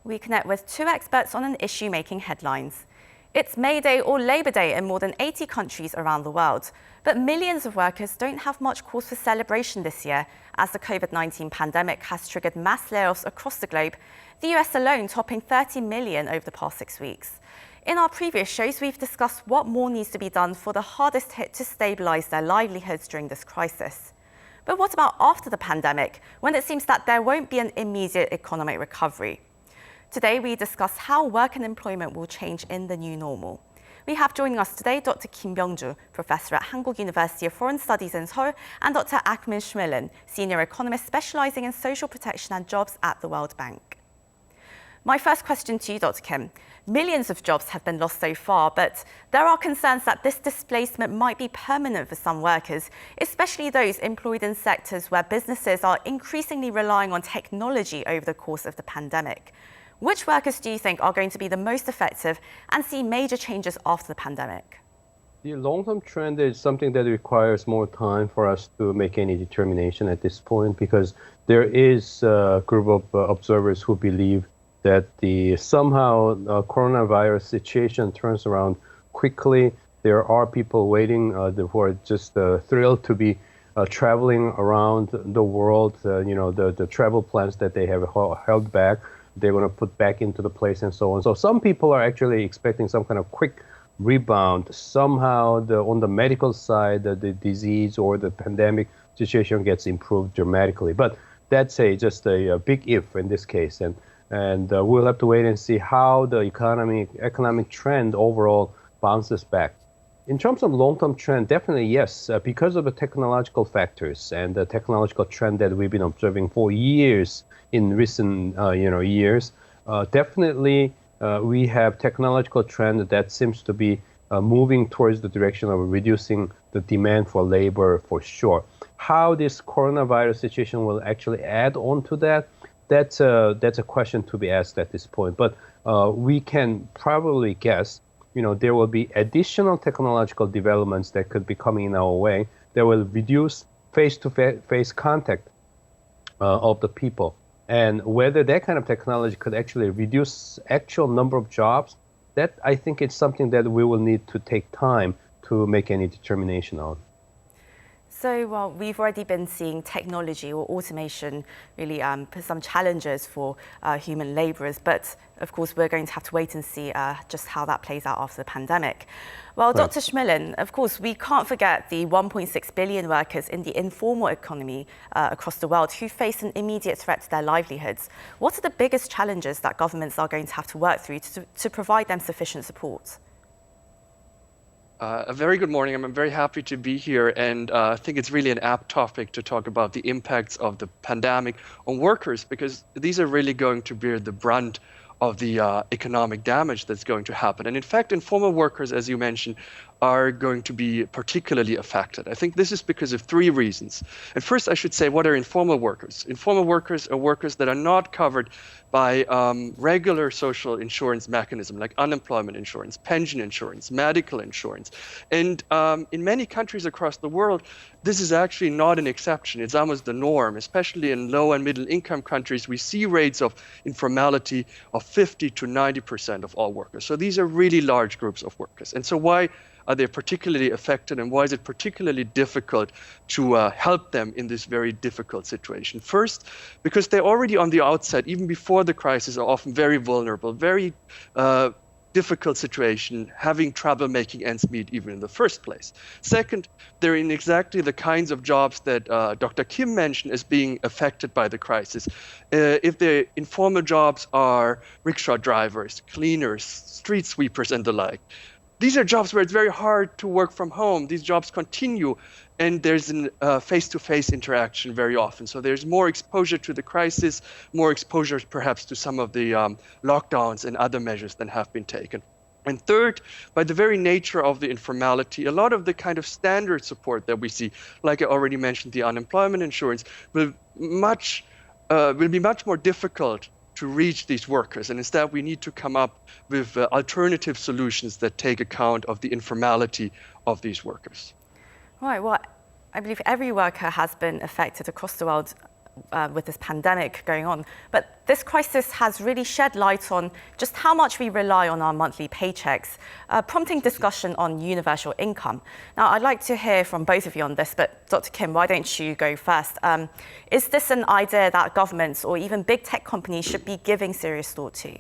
We connect with two experts on an issue making headlines. It's May Day or Labour Day in more than 80 countries around the world, but millions of workers don't have much cause for celebration this year as the COVID-19 pandemic has triggered mass layoffs across the globe, the US alone topping 30 million over the past 6 weeks. In our previous shows, we've discussed what more needs to be done for the hardest hit to stabilise their livelihoods during this crisis. But what about after the pandemic, when it seems that there won't be an immediate economic recovery? Today, we discuss how work and employment will change in the new normal. We have joining us today Dr. Byung-joo, Professor at Hankuk University of Foreign Studies in Seoul, and Dr. Achim Schmillen, Senior Economist specialising in social protection and jobs at the World Bank. My first question to you, Dr. Kim. Millions of jobs have been lost so far, but there are concerns that this displacement might be permanent for some workers, especially those employed in sectors where businesses are increasingly relying on technology over the course of the pandemic. Which workers do you think are going to be the most effective and see major changes after the pandemic? The long-term trend is something that requires more time for us to make any determination at this point, because there is a group of observers who believe that somehow coronavirus situation turns around quickly. There are people waiting who are just thrilled to be traveling around the world. The travel plans that they have held back, they're going to put back into the place and so on. So some people are actually expecting some kind of quick rebound. Somehow on the medical side, the disease or the pandemic situation gets improved dramatically. But that's just a big if in this case. And we'll have to wait and see how the economic trend overall bounces back. In terms of long-term trend, definitely yes, because of the technological factors and the technological trend that we've been observing for years in recent years. Definitely, we have technological trend that seems to be moving towards the direction of reducing the demand for labor for sure. How this coronavirus situation will actually add on to that, that's a question to be asked at this point. But we can probably guess, there will be additional technological developments that could be coming in our way that will reduce face-to-face contact of the people. And whether that kind of technology could actually reduce actual number of jobs, that I think it's something that we will need to take time to make any determination on. So, we've already been seeing technology or automation really put some challenges for human labourers, but of course we're going to have to wait and see just how that plays out after the pandemic. Well, right. Dr. Schmillen, of course, we can't forget the 1.6 billion workers in the informal economy across the world who face an immediate threat to their livelihoods. What are the biggest challenges that governments are going to have to work through to provide them sufficient support? A very good morning. I'm very happy to be here, and I think it's really an apt topic to talk about the impacts of the pandemic on workers, because these are really going to bear the brunt of the economic damage that's going to happen. And in fact, informal workers, as you mentioned, are going to be particularly affected. I think this is because of three reasons. And first, I should say, what are informal workers? Informal workers are workers that are not covered by regular social insurance mechanism, like unemployment insurance, pension insurance, medical insurance. And in many countries across the world, this is actually not an exception. It's almost the norm. Especially in low and middle income countries, we see rates of informality of 50 to 90% of all workers. So these are really large groups of workers. And so why are they particularly affected, and why is it particularly difficult to help them in this very difficult situation? First, because they're already on the outset, even before the crisis, are often very vulnerable, very difficult situation, having trouble making ends meet even in the first place. Second, they're in exactly the kinds of jobs that Dr. Kim mentioned as being affected by the crisis. If the informal jobs are rickshaw drivers, cleaners, street sweepers, and the like, these are jobs where it's very hard to work from home. These jobs continue, and there's a face-to-face interaction very often. So there's more exposure to the crisis, more exposure perhaps to some of the lockdowns and other measures that have been taken. And third, by the very nature of the informality, a lot of the kind of standard support that we see, like I already mentioned, the unemployment insurance, will be much more difficult to reach these workers. And instead, we need to come up with alternative solutions that take account of the informality of these workers. Right. Well, I believe every worker has been affected across the world with this pandemic going on. But this crisis has really shed light on just how much we rely on our monthly paychecks, prompting discussion on universal income. Now, I'd like to hear from both of you on this, but Dr. Kim, why don't you go first? Is this an idea that governments or even big tech companies should be giving serious thought to?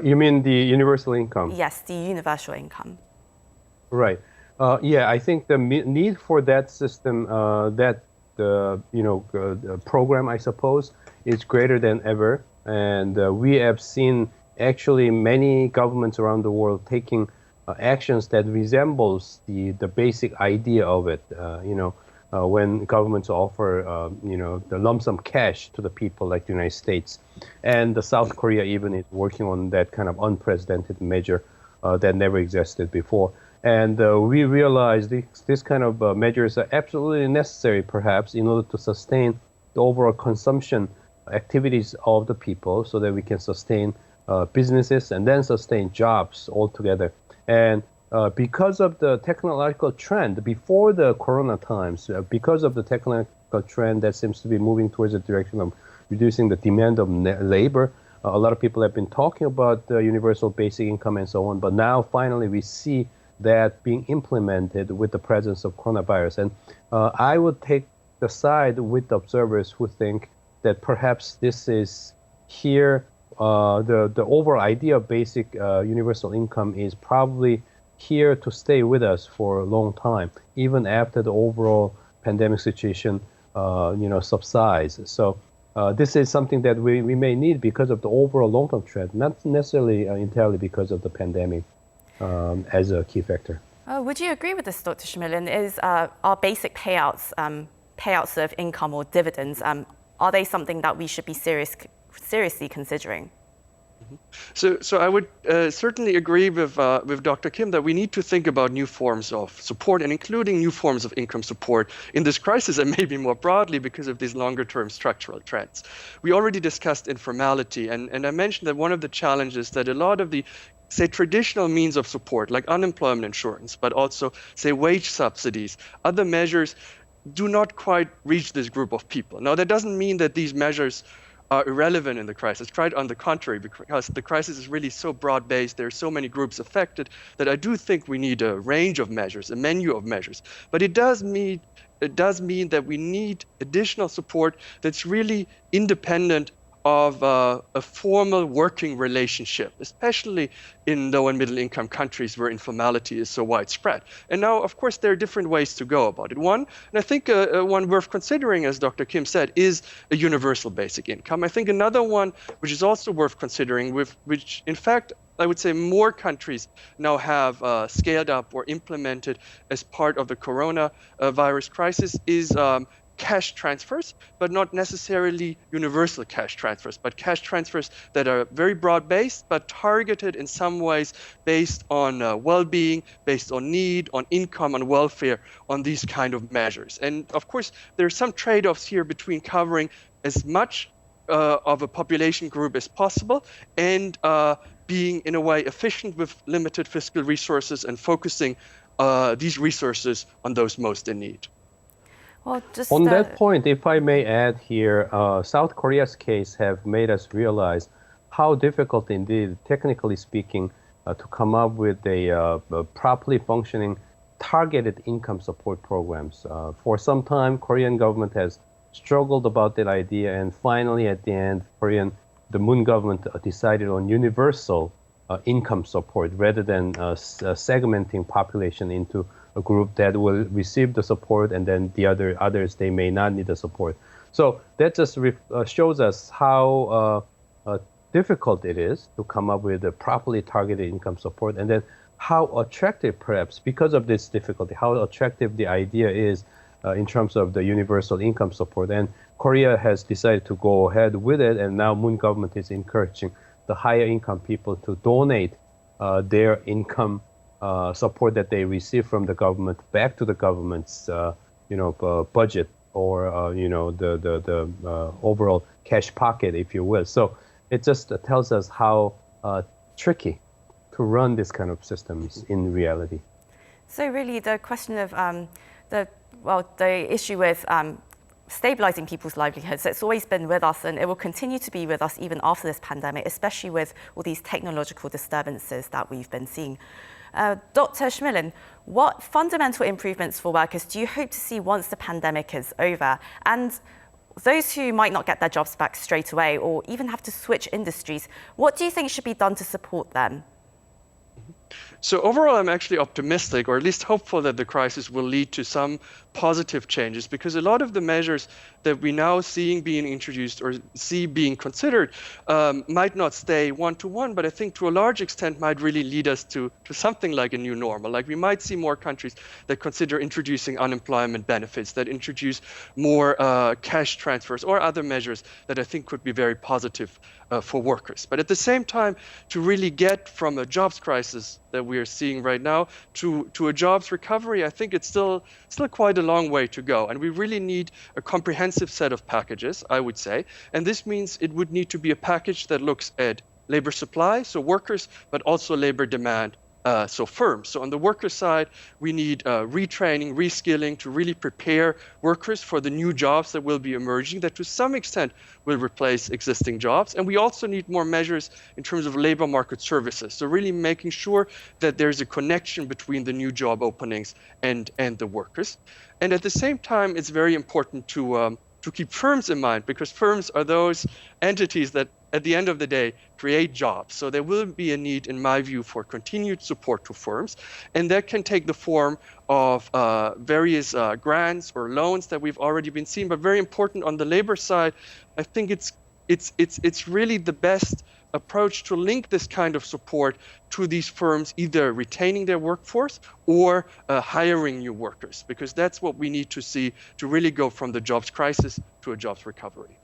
You mean the universal income? Yes, the universal income. Right. Yeah, I think the need for that system, program, I suppose, is greater than ever. And we have seen actually many governments around the world taking actions that resembles the basic idea of it. When governments offer, the lump sum cash to the people, like the United States, and the South Korea even is working on that kind of unprecedented measure that never existed before. And we realize this kind of measures are absolutely necessary, perhaps, in order to sustain the overall consumption activities of the people, so that we can sustain businesses and then sustain jobs altogether. And because of the technological trend before the corona times, because of the technological trend that seems to be moving towards the direction of reducing the demand of labor, a lot of people have been talking about the universal basic income and so on. But now finally we see that being implemented with the presence of coronavirus. And I would take the side with the observers who think that perhaps this is here, the overall idea of basic universal income is probably here to stay with us for a long time, even after the overall pandemic situation subsides. So this is something that we may need because of the overall long-term trend, not necessarily entirely because of the pandemic. As a key factor. Would you agree with this, Dr. Schmillen? Is our basic payouts, payouts of income or dividends, are they something that we should be seriously considering? So I would certainly agree with Dr. Kim that we need to think about new forms of support, and including new forms of income support in this crisis, and maybe more broadly because of these longer-term structural trends. We already discussed informality, and I mentioned that one of the challenges that a lot of the traditional means of support, like unemployment insurance, but also, wage subsidies, other measures do not quite reach this group of people. Now, that doesn't mean that these measures are irrelevant in the crisis. Quite on the contrary, because the crisis is really so broad-based, there are so many groups affected, that I do think we need a range of measures, a menu of measures. But it does mean that we need additional support that's really independent of a formal working relationship, especially in low and middle income countries where informality is so widespread. And now, of course, there are different ways to go about it. One, and I think one worth considering, as Dr. Kim said, is a universal basic income. I think another one, which is also worth considering, which in fact, I would say more countries now have scaled up or implemented as part of the coronavirus crisis, is cash transfers, but not necessarily universal cash transfers, but cash transfers that are very broad-based, but targeted in some ways based on well-being, based on need, on income, on welfare, on these kind of measures. And of course, there are some trade-offs here between covering as much of a population group as possible and being, in a way, efficient with limited fiscal resources and focusing these resources on those most in need. Well, on that point, if I may add here, South Korea's case have made us realize how difficult indeed, technically speaking, to come up with a properly functioning targeted income support programs. For some time, Korean government has struggled about that idea, and finally at the end, the Moon government decided on universal income support rather than segmenting population into a group that will receive the support, and then the others, they may not need the support. So that just shows us how difficult it is to come up with a properly targeted income support, and then how attractive, perhaps, because of this difficulty, how attractive the idea is in terms of the universal income support. And Korea has decided to go ahead with it, and now Moon government is encouraging the higher income people to donate their income support that they receive from the government back to the government's budget, or the overall cash pocket, if you will. So it just tells us how tricky to run this kind of systems in reality. So really, the question of the issue with stabilizing people's livelihoods. It's always been with us, and it will continue to be with us even after this pandemic, especially with all these technological disturbances that we've been seeing. Dr. Schmillen, what fundamental improvements for workers do you hope to see once the pandemic is over? And those who might not get their jobs back straight away or even have to switch industries, what do you think should be done to support them? So overall, I'm actually optimistic, or at least hopeful, that the crisis will lead to some positive changes, because a lot of the measures that we now seeing being introduced or see being considered might not stay one-to-one, but I think to a large extent might really lead us to something like a new normal. Like we might see more countries that consider introducing unemployment benefits, that introduce more cash transfers or other measures that I think could be very positive for workers. But at the same time, to really get from a jobs crisis that we are seeing right now to a jobs recovery, I think it's still quite a long way to go. And we really need a comprehensive set of packages, I would say. And this means it would need to be a package that looks at labor supply, so workers, but also labor demand, so firms. So on the worker side, we need retraining, reskilling to really prepare workers for the new jobs that will be emerging, that to some extent will replace existing jobs. And we also need more measures in terms of labor market services. So really making sure that there's a connection between the new job openings and the workers. And at the same time, it's very important to keep firms in mind, because firms are those entities that at the end of the day create jobs. So there will be a need, in my view, for continued support to firms. And that can take the form of various grants or loans that we've already been seeing. But very important on the labor side, I think it's really the best approach to link this kind of support to these firms either retaining their workforce or hiring new workers, because that's what we need to see to really go from the jobs crisis to a jobs recovery.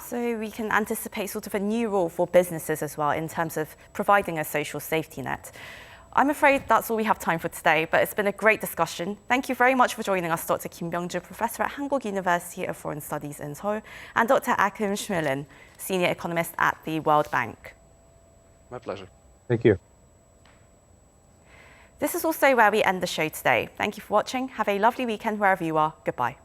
So we can anticipate sort of a new role for businesses as well in terms of providing a social safety net. I'm afraid that's all we have time for today, but it's been a great discussion. Thank you very much for joining us, Dr. Kim Byung-joo, Professor at Hankuk University of Foreign Studies in Seoul, and Dr. Achim Schmillen, Senior Economist at the World Bank. My pleasure. Thank you. This is also where we end the show today. Thank you for watching. Have a lovely weekend wherever you are. Goodbye.